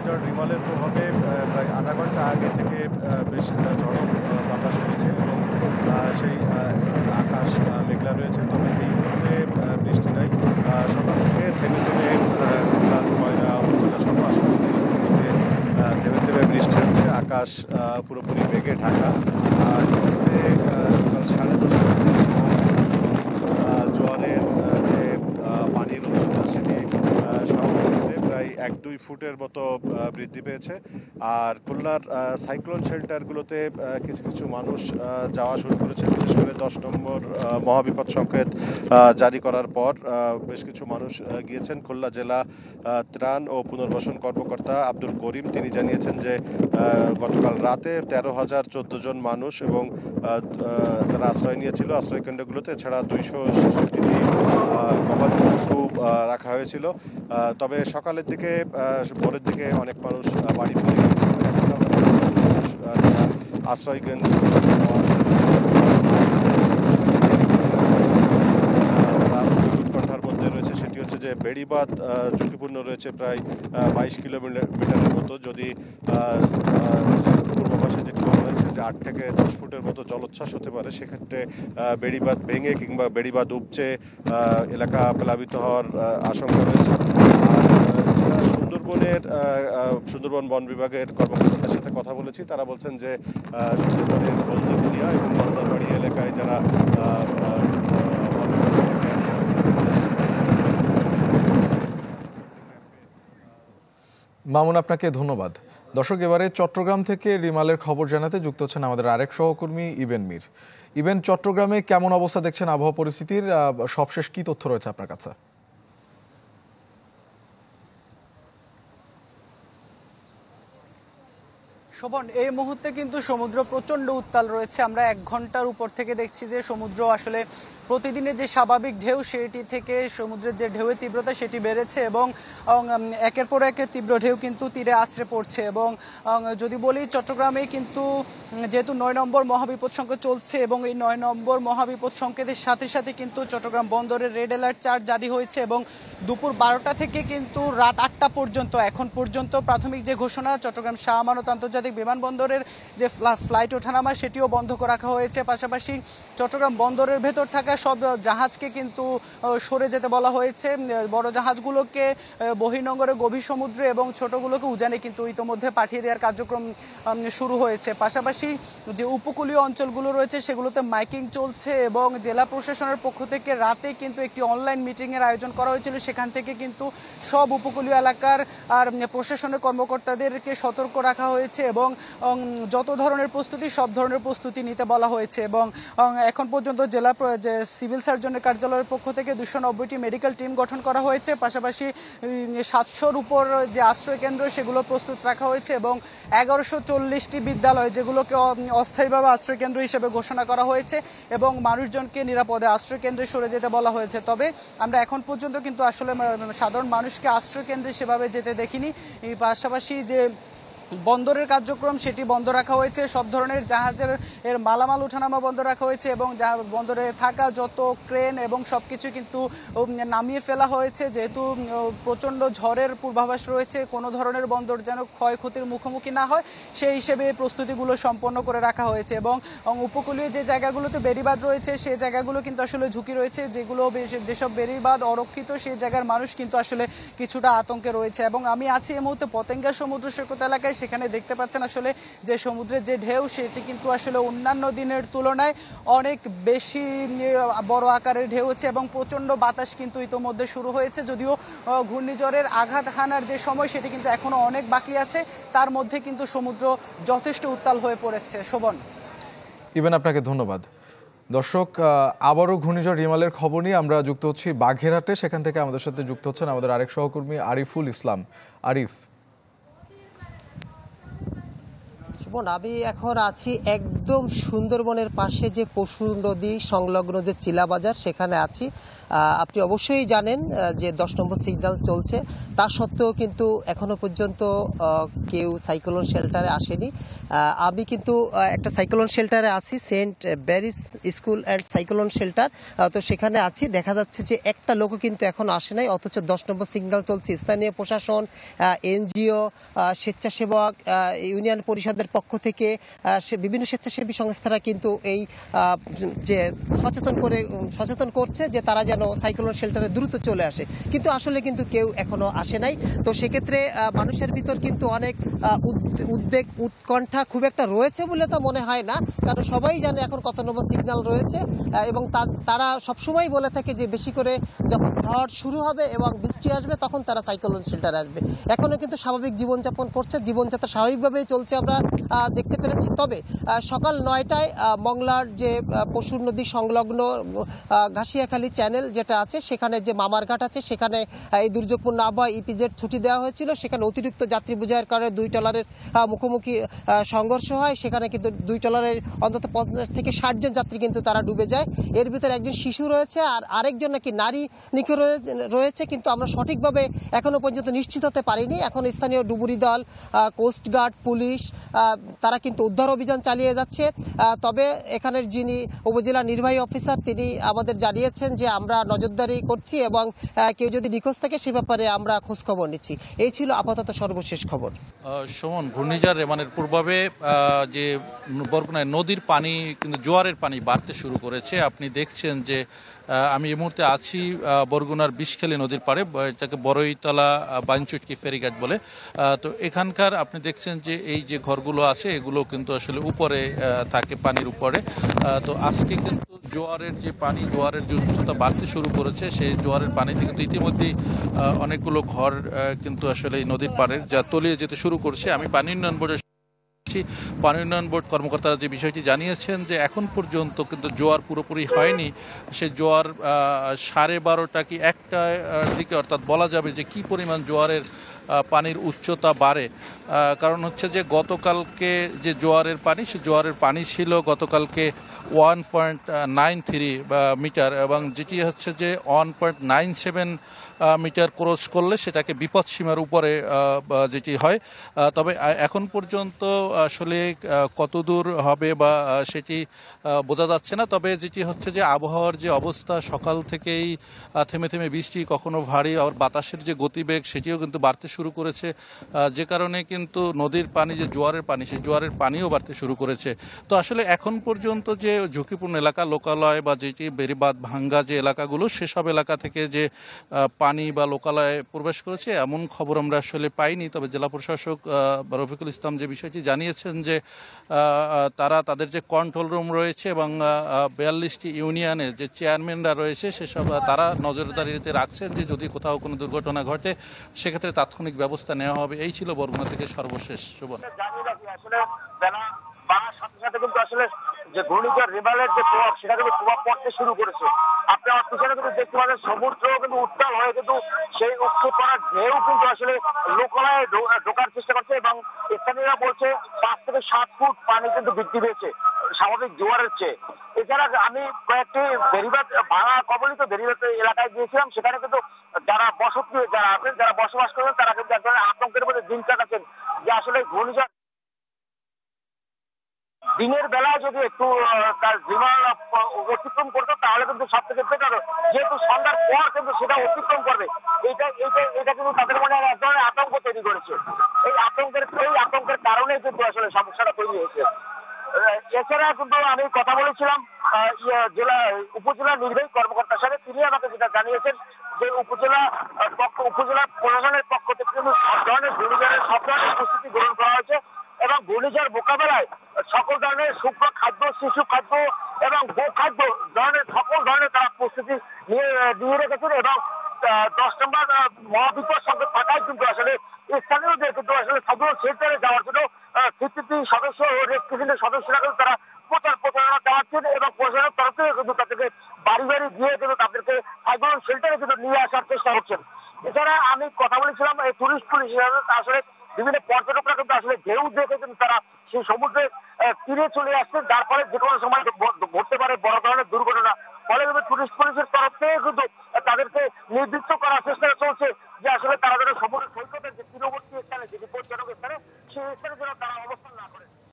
ঘূর্ণিঝড় রিমালের প্রভাবে প্রায় আধা ঘন্টা আগে থেকে বেশ ঝড়ো বাতাস বইছে এবং সেই আকাশ মেঘলা রয়েছে। তবে এই মুহূর্তে বৃষ্টি নাই। সকাল থেকে থেমে থেমে খুলনা, ময়না উপজেলা সহ আশপাশের এলাকাগুলোতে থেমে থেমে বৃষ্টি হচ্ছে। আকাশ পুরোপুরি মেঘে ঢাকা। সকাল 10:30 জোয়ারের যে পানির উচ্চতা সেটি স্বাভাবিক হচ্ছে, প্রায় 1-2 ফুটের মতো বৃদ্ধি পেয়েছে। আর খুলনার সাইক্লোন শেল্টারগুলোতে কিছু কিছু মানুষ যাওয়া শুরু করেছে। বিশেষ করে 10 নম্বর মহাবিপদ সংকেত জারি করার পর বেশ কিছু মানুষ গিয়েছেন। খুলনা জেলা ত্রাণ ও পুনর্বাসন কর্মকর্তা আব্দুল করিম তিনি জানিয়েছেন যে গতকাল রাতে 13,014 জন মানুষ এবং তারা আশ্রয় নিয়েছিল আশ্রয় কেন্দ্রগুলোতে। এছাড়া 266টি গবাদি পশু রাখা হয়েছিল। তবে সকালের দিকে ভোরের দিকে অনেক মানুষ বাড়ি ফিরে গিয়েছিল। আশ্রয় কেন্দ্র উৎকণ্ঠার মধ্যে রয়েছে সেটি হচ্ছে যে বেড়িবাঁধ ঝুঁকিপূর্ণ রয়েছে প্রায় 22 কিলোমিটারের মতো। যদি পূর্বাভাসে যেটি বলা হয়েছে যে 8 থেকে 10 ফুটের মতো জলোচ্ছ্বাস হতে পারে, সেক্ষেত্রে বেড়িবাঁধ ভেঙে কিংবা বেড়িবাঁধ উপচে এলাকা প্লাবিত হওয়ার আশঙ্কা রয়েছে। আর সুন্দরবন বন বিভাগের কর্মকর্তাদের সাথে কথা বলেছি, তারা বলছেন যে সুন্দরবনের হলদিয়া এবং বান্দারবাড়ি এলাকায় যারা মামুন, আপনাকে ধন্যবাদ। দর্শক, এবারে চট্টগ্রাম থেকে রিমালের খবর জানাতে যুক্ত হচ্ছেন আমাদের আরেক সহকর্মী ইবেন মীর। ইবেন, চট্টগ্রামে কেমন অবস্থা দেখছেন আবহাওয়া পরিস্থিতির? সবশেষ কি তথ্য রয়েছে আপনার কাছে? শোভন, এই মুহূর্তে কিন্তু সমুদ্র প্রচন্ড উত্তাল রয়েছে। আমরা 1 ঘন্টার উপর থেকে দেখছি যে সমুদ্র আসলে প্রতিদিনের যে স্বাভাবিক ঢেউ সেটি থেকে সমুদ্রের যে ঢেউয়ের তীব্রতা সেটি বেড়েছে এবং একের পর এক তীব্র ঢেউ কিন্তু তীরে আছড়ে পড়ছে। এবং যদি বলি, চট্টগ্রামে কিন্তু যেহেতু 9 নম্বর মহাবিপদ সংকেত চলছে এবং এই 9 নম্বর মহাবিপদ সংকেতের সাথে সাথে কিন্তু চট্টগ্রাম বন্দরের রেড অ্যালার্ট চার্জ জারি হয়েছে এবং দুপুর 12টা থেকে কিন্তু রাত 8টা পর্যন্ত এখন পর্যন্ত প্রাথমিক যে ঘোষণা, চট্টগ্রাম শাহ আমানত আন্তর্জাতিক বিমানবন্দরের যে ফ্লাইট ওঠানামা সেটিও বন্ধ রাখা হয়েছে। পাশাপাশি চট্টগ্রাম বন্দরের ভেতর থাকা সব জাহাজকে কিন্তু সরে যেতে বলা হয়েছে। বড় জাহাজগুলোকে বহির্নোঙরে গভীর সমুদ্রে এবং ছোটগুলোকে উজানে কিন্তু ইতোমধ্যে পাঠিয়ে দেওয়ার কার্যক্রম শুরু হয়েছে। পাশাপাশি যে উপকূলীয় অঞ্চলগুলো রয়েছে সেগুলোতে মাইকিং চলছে এবং জেলা প্রশাসনের পক্ষ থেকে রাতে কিন্তু একটি অনলাইন মিটিংয়ের আয়োজন করা হয়েছিল। সেখান থেকে কিন্তু সব উপকূলীয় এলাকার আর প্রশাসনের কর্মকর্তাদেরকে সতর্ক রাখা হয়েছে এবং যত ধরনের প্রস্তুতি সব ধরনের প্রস্তুতি নিতে বলা হয়েছে। এবং এখন পর্যন্ত জেলা যে সিভিল সার্জনের কার্যালয়ের পক্ষ থেকে 290টি মেডিকেল টিম গঠন করা হয়েছে। পাশাপাশি 700-র উপর যে আশ্রয় কেন্দ্র সেগুলো প্রস্তুত রাখা হয়েছে এবং 1140টি বিদ্যালয় যেগুলোকে অস্থায়ীভাবে আশ্রয় কেন্দ্র হিসেবে ঘোষণা করা হয়েছে এবং মানুষজনকে নিরাপদে আশ্রয় কেন্দ্রে সরে যেতে বলা হয়েছে। তবে আমরা এখন পর্যন্ত কিন্তু আসলে সাধারণ মানুষকে আশ্রয় কেন্দ্রে সেভাবে যেতে দেখিনি। পাশাপাশি যে বন্দরের কার্যক্রম সেটি বন্ধ রাখা হয়েছে, সব ধরনের জাহাজের মালামাল ওঠানামা বন্ধ রাখা হয়েছে এবং বন্দরে থাকা যত ক্রেন এবং সবকিছু কিন্তু নামিয়ে ফেলা হয়েছে। যেহেতু প্রচণ্ড ঝড়ের পূর্বাভাস রয়েছে, কোনো ধরনের বন্দর যেন ক্ষয়ক্ষতির মুখোমুখি না হয় সেই হিসেবে প্রস্তুতিগুলো সম্পন্ন করে রাখা হয়েছে। এবং উপকূলীয় যে জায়গাগুলোতে বেড়িবাঁধ রয়েছে সেই জায়গাগুলো কিন্তু আসলে ঝুঁকি রয়েছে, যেসব বেড়িবাঁধ অরক্ষিত সেই জায়গার মানুষ কিন্তু আসলে কিছুটা আতঙ্কে রয়েছে। এবং আমি আছি এই মুহূর্তে পতেঙ্গা সমুদ্র সৈকত এলাকায়। সেখানে দেখতে পাচ্ছেন আসলে যে সমুদ্রের যে ঢেউ সেটি কিন্তু আসলে অন্যান্য দিনের তুলনায় অনেক বেশি বড় আকারের ঢেউ হচ্ছে এবং প্রচন্ড বাতাস কিন্তু ইতোমধ্যে শুরু হয়েছে। যদিও ঘূর্ণিঝড়ের আঘাত হানার যে সময় সেটি কিন্তু এখনো অনেক বাকি আছে, তার মধ্যে কিন্তু সমুদ্র যথেষ্ট উত্তাল হয়ে পড়েছে। শোভন, ইবেন, আপনাকে ধন্যবাদ। দর্শক, আবারও ঘূর্ণিঝড় রিমালের খবর নিয়ে আমরা যুক্ত হচ্ছি বাঘেরহাটে। সেখান থেকে আমাদের সাথে যুক্ত হচ্ছেন আমাদের আরেক সহকর্মী আরিফুল ইসলাম। আরিফ, সুমন, আমি এখন আছি একদম সুন্দরবনের পাশে যে পশুর নদী সংলগ্ন যে চিলাবাজার, সেখানে আছি। আপনি অবশ্যই জানেন যে 10 নম্বর সিগন্যাল চলছে, তা সত্ত্বেও কিন্তু এখনো পর্যন্ত কেউ সাইক্লোন শেল্টারে আসেনি। আমি কিন্তু একটা সাইক্লোন শেল্টারে আছি, Saint Barry's school and cyclone shelter. তো সেখানে আছি, দেখা যাচ্ছে যে একটা লোকও কিন্তু এখন আসে নাই, অথচ 10 নম্বর সিগন্যাল চলছে। স্থানীয় প্রশাসন, এনজিও, স্বেচ্ছাসেবক, ইউনিয়ন পরিষদের পক্ষ থেকে বিভিন্ন স্বেচ্ছাসেবী সংস্থারা কিন্তু এই যে সচেতন করছে যে তারা যেন সাইক্লোন শেল্টারে দ্রুত চলে আসে, কিন্তু আসলে কিন্তু কেউ এখনো আসে নাই। তো সেক্ষেত্রে মানুষের ভিতর কিন্তু অনেক উদ্বেগ, উৎকণ্ঠা খুব একটা রয়েছে বলে তা মনে হয় না, কারণ সবাই জানে এখন কত নম্বর সিগন্যাল রয়েছে। এবং তারা সবসময় বলে থাকে যে বেশি করে যখন ঝড় শুরু হবে এবং বৃষ্টি আসবে তখন তারা সাইক্লোন শেল্টারে আসবে। এখনো কিন্তু স্বাভাবিক জীবনযাপন করছে, জীবনযাত্রা স্বাভাবিকভাবেই চলছে আমরা দেখতে পেরেছি। তবে সকাল 9টায় মংলার যে পশুর নদী সংলগ্ন ঘাসিয়াখালী চ্যানেল যেটা আছে, সেখানে যে মামারঘাট আছে, সেখানে এই দুর্যোগপূর্ণ আবহাওয়া ইপিজেড ছুটি দেওয়া হয়েছিল। সেখানে অতিরিক্ত যাত্রী বোঝাইয়ের কারণে দুই ট্রলারের মুখোমুখি সংঘর্ষ হয়। সেখানে কিন্তু দুই ট্রলারের অন্তত 50 থেকে 60 জন যাত্রী কিন্তু তারা ডুবে যায়। এর ভিতরে একজন শিশু রয়েছে আর আরেকজন নাকি নারী নিখোঁজ রয়েছে, কিন্তু আমরা সঠিকভাবে এখনো পর্যন্ত নিশ্চিত হতে পারিনি। এখন স্থানীয় ডুবুরি দল, কোস্টগার্ড, পুলিশ তারা কিন্তু উদ্ধার অভিযান চালিয়ে যাচ্ছে। তবে এখানের যিনি উপজেলা নির্বাহী অফিসার, তিনি আমাদের জানিয়েছেন যে আমরা নজরদারি করছি এবং কেউ যদি নিখোঁজ থাকে সে ব্যাপারে আমরা খোঁজ খবর নিচ্ছি। এই ছিল আপাতত সর্বশেষ খবর। সুমন, ঘূর্ণিঝড় রেমানের পূর্বাভাবে যে বরগুনায় নদীর পানি কিন্তু জোয়ারের পানি বাড়তে শুরু করেছে। আপনি দেখছেন যে আমি এই মুহূর্তে আছি বরগুনার বিষখালী নদীর পাড়ে, এটাকে বড়ইতলা বাঞ্চুটকি ফেরিঘাট বলে। তো এখানকার আপনি দেখছেন যে এই যে ঘরগুলো আছে এগুলো কিন্তু আসলে উপরে থাকে, পানির উপরে। তো আজকে কিন্তু জোয়ারের যে পানি, জোয়ারের যে উচ্চতা বাড়তে শুরু করেছে, সেই জোয়ারের পানিতে কিন্তু ইতিমধ্যেই অনেকগুলো ঘর কিন্তু আসলে এই নদীর পাড়ের যা তলিয়ে যেতে শুরু করছে। আমি পানি উন্নয়ন বোর্ডের পানি উন্নয়ন বোর্ড কর্মকর্তারা যে বিষয়টি জানিয়েছেন যে এখন পর্যন্ত কিন্তু জোয়ার পুরোপুরি হয়নি। সে জোয়ার 12:30 কি 1টার দিকে, অর্থাৎ বলা যাবে যে কি পরিমাণ জোয়ারের পানির উচ্চতা বাড়ে। কারণ হচ্ছে যে গতকালকে যে জোয়ারের পানি, সে জোয়ারের পানি ছিল গতকালকে 1.93 মিটার, এবং যেটি হচ্ছে যে 1.97 মিটার ক্রস করলে সেটাকে বিপদ সীমার উপরে যেটি হয়। তবে এখন পর্যন্ত আসলে কতদূর হবে বা সেটি বোঝা যাচ্ছে না। তবে যেটি হচ্ছে যে আবহাওয়ার যে অবস্থা, সকাল থেকেই থেমে থেমে বৃষ্টি, কখনো ভারী, আর বাতাসের যে গতিবেগ সেটিও কিন্তু বাড়তে শুরু করেছে, যে কারণে কিন্তু নদীর পানি, যে জোয়ারের পানি, সেই জোয়ারের পানিও বাড়তে শুরু করেছে। তো আসলে এখন পর্যন্ত যে ঝুঁকিপূর্ণ এলাকা, লোকালয় বা যেটি বেড়িবাঁধ ভাঙ্গা যে এলাকাগুলো, সেসব এলাকা থেকে যে পানি বা লোকালয়ে প্রবেশ করেছে এমন খবর আমরা আসলে পাইনি। তবে জেলা প্রশাসক রফিকুল ইসলাম যে বিষয়টি জানিয়েছেন যে তারা তাদের যে কন্ট্রোল রুম রয়েছে এবং 42টি ইউনিয়নের যে চেয়ারম্যানরা রয়েছে, সেসব তারা নজরদারিতে রাখছেন যে যদি কোথাও কোনো দুর্ঘটনা ঘটে সেক্ষেত্রে তাৎক্ষণিক ব্যবস্থা নেওয়া হবে। এই ছিল বরগুনা থেকে সর্বশেষ। সুবন, আসলে বেলা বাড়ার সাথে সাথে কিন্তু আসলে যে ঘূর্ণিঝড় রেমালের যে প্রভাব, সেটা কিন্তু প্রভাব পড়তে শুরু করেছে। আপনি আমার পিছনে কিন্তু দেখতে পাচ্ছেন সমুদ্র কিন্তু উত্তাল হয়ে কিন্তু সেই উত্তর করার ঢেউ কিন্তু আসলে লোকালয়ে ঢোকার চেষ্টা করছে, এবং স্থানীয়রা বলছে 5 থেকে 7 ফুট পানি কিন্তু বৃদ্ধি পেয়েছে স্বাভাবিক জোয়ারের চেয়ে। এছাড়া আমি কয়েকটি বেড়িবাঁধ ভাঙা কবলিত বেড়িবাঁধ এলাকায় গিয়েছিলাম, সেখানে কিন্তু যারা বসতি যারা আছেন, যারা বসবাস করেন, তারা কিন্তু এক ধরনের আতঙ্কের মধ্যে দিন কাটাচ্ছেন যে আসলে ঘূর্ণিঝড় দিনের বেলায় যদি একটু তার জীবন অতিক্রম করতো তাহলে কিন্তু সব থেকে বেটার, যেহেতু সন্ধ্যার পর কিন্তু সেটা অতিক্রম করবে, এটা কিন্তু তাদের মনে এক ধরনের আতঙ্ক তৈরি করেছে। এই আতঙ্কের কারণেই কিন্তু আসলে সমস্যাটা তৈরি হয়েছে। এছাড়া কিন্তু আমি কথা বলেছিলাম উপজেলা নির্বাহী কর্মকর্তার সাথে, তিনি আমাকে যেটা জানিয়েছেন যে উপজেলা প্রশাসনের পক্ষ থেকে কিন্তু সব ধরনের ঘূর্ণিঝড়ের সব ধরনের প্রস্তুতি গ্রহণ করা হয়েছে, এবং ঘূর্ণিঝড় মোকাবেলায় সকল ধরনের শুক্র খাদ্য, শিশু খাদ্য এবং গোখাদ্য ধরনের সকল ধরনের তারা প্রস্তুতি নিয়ে রেখেছেন। এবং 10 নম্বর মহাবিপদ সংকেত থাকায় কিন্তু আসলে স্থানীয়দের কিন্তু আসলে সাধারণ শেল্টারে যাওয়ার জন্য 53 সদস্য ও রেস্কিউর সদস্যরা কিন্তু তারা প্রচারণা চালাচ্ছেন, এবং প্রশাসনের তরফ থেকে কিন্তু তাদেরকে বাড়ি বাড়ি গিয়ে কিন্তু তাদেরকে সাধারণ শেল্টারে কিন্তু নিয়ে আসার চেষ্টা করছেন। এছাড়া আমি কথা বলেছিলাম এই টুরিস্ট পুলিশ আসলে বিভিন্ন পর্যটকরা কিন্তু আসলে ঢেউ দেখে কিন্তু তারা সেই সমুদ্রের তীরে চলে আসছে, যার ফলে যে কোনো সময়